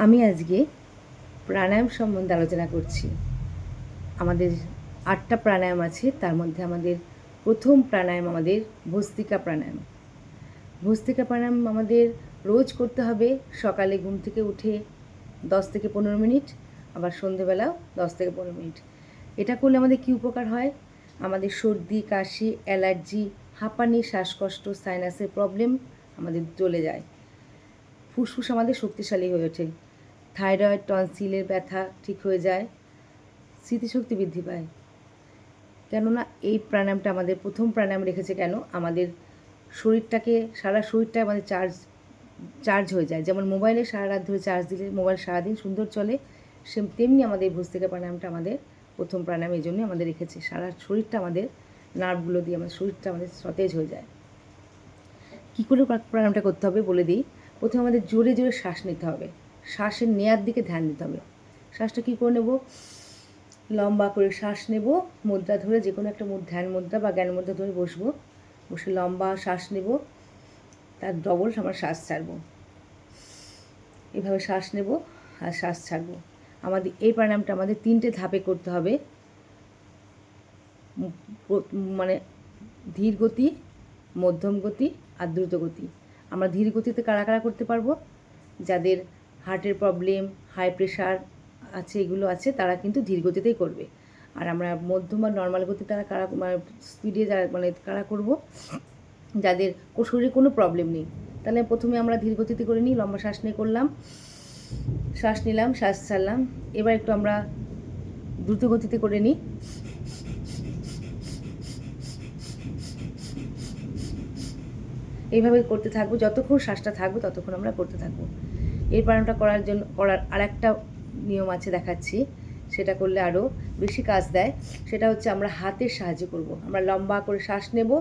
আমি আজকে প্রাণায়াম সম্বন্ধে আলোচনা করছি। আমাদের 8টা প্রাণায়াম আছে, তার মধ্যে আমাদের প্রথম প্রাণায়াম আমাদের ভস্ত্রিকা প্রাণায়াম। ভস্ত্রিকা প্রাণায়াম আমাদের রোজ করতে হবে। সকালে ঘুম থেকে উঠে 10 থেকে 15 মিনিট, আবার সন্ধেবেলাও 10 থেকে 15 মিনিট। এটা করলে আমাদের কী উপকার হয়? আমাদের সর্দি, কাশি, অ্যালার্জি, হাঁপানি, শ্বাসকষ্ট, সাইনাসের প্রবলেম আমাদের চলে যায়। ফুসফুস আমাদের শক্তিশালী হয়ে ওঠে। থাইরয়েড, টনসিলের ব্যথা ঠিক হয়ে যায়। স্মৃতিশক্তি বৃদ্ধি পায়। কেননা এই প্রাণায়ামটা আমাদের প্রথম প্রাণায়াম রেখেছে কেন? আমাদের শরীরটাকে, সারা শরীরটা আমাদের চার্জ হয়ে যায়। যেমন মোবাইলে সারা রাত ধরে চার্জ দিলে মোবাইল সারাদিন সুন্দর চলে, তেমনি আমাদের এই ভস্ত্রিকা প্রাণায়ামটা আমাদের প্রথম প্রাণায়াম এই জন্যই আমাদের রেখেছে। সারা শরীরটা আমাদের, নার্ভগুলো দিয়ে আমাদের শরীরটা আমাদের সতেজ হয়ে যায়। কী করে প্রাণায়ামটা করতে হবে বলে দিই। প্রথমে আমাদের জোরে জোরে শ্বাস নিতে হবে। শ্বাসের নেয়ার দিকে ধ্যান দিতে হবে। শ্বাসটা কী করে নেব? লম্বা করে শ্বাস নেব, মুদ্রা ধরে, যে কোনো একটা ধ্যান মুদ্রা বা জ্ঞান মুদ্রা ধরে বসবো। বসে লম্বা শ্বাস নেব, তার ডবল আমরা শ্বাস ছাড়ব। এভাবে শ্বাস নেব আর শ্বাস ছাড়ব। আমাদের এই প্রাণায়ামটা আমাদের 3টে ধাপে করতে হবে। মানে ধীর গতি, মধ্যম গতি আর দ্রুত গতি। আমরা ধীর গতিতে কারা কারা করতে পারবো? যাদের হার্টের প্রবলেম, হাই প্রেশার আছে, এগুলো আছে, তারা কিন্তু ধীর গতিতেই করবে। আর আমরা মধ্যম বা নর্মাল গতিতে তারা কারা, স্পিডে যারা কারা করবো? যাদের শরীরে কোনো প্রবলেম নেই। তাহলে প্রথমে আমরা ধীর গতিতে করে নিই। লম্বা শ্বাস নিয়ে করলাম, শ্বাস নিলাম, শ্বাস ছাড়লাম। এবার একটু আমরা দ্রুত গতিতে করে নিই। এইভাবে করতে থাকবো, যতক্ষণ শ্বাসটা থাকবে ততক্ষণ আমরা করতে থাকবো। এই প্রাণায়ামটা করার আরেকটা নিয়ম আছে, দেখাচ্ছি। সেটা করলে আরও বেশি কাজ দেয়। সেটা হচ্ছে আমরা হাতের সাহায্যে করব। আমরা লম্বা করে শ্বাস নেব,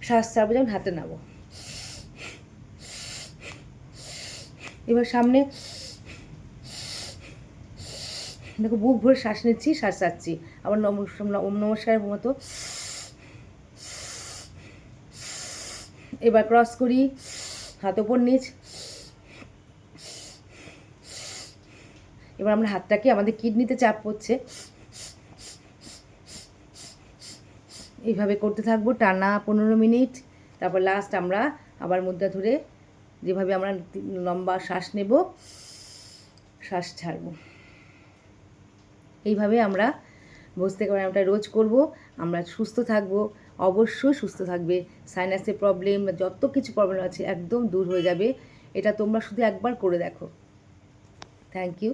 শ্বাস ছাড়বো, যেমন হাতে নেব। এবার সামনে দেখো, বুক ভরে শ্বাস নিচ্ছি, শ্বাস ছাড়ছি। আবার ওম নমস্কারের মতো এবার ক্রস করি, হাত ওপর নিচ। এবার আমরা হাতটাকে, আমাদের কিডনিতে চাপ পড়ছে, এইভাবে করতে থাকবো টানা 15 মিনিট। তারপর লাস্ট আমরা আবার মুদ্রা ধরে যেভাবে আমরা লম্বা শ্বাস নেব, শ্বাস ছাড়ব। এইভাবে আমরা ভস্ত্রিকা প্রাণায়ামটা রোজ করব। আমরা সুস্থ থাকবো, অবশ্যই সুস্থ থাকবে। সাইনাসের প্রবলেম, যত কিছু প্রবলেম আছে একদম দূর হয়ে যাবে। এটা তোমরা শুধু একবার করে দেখো। Thank you.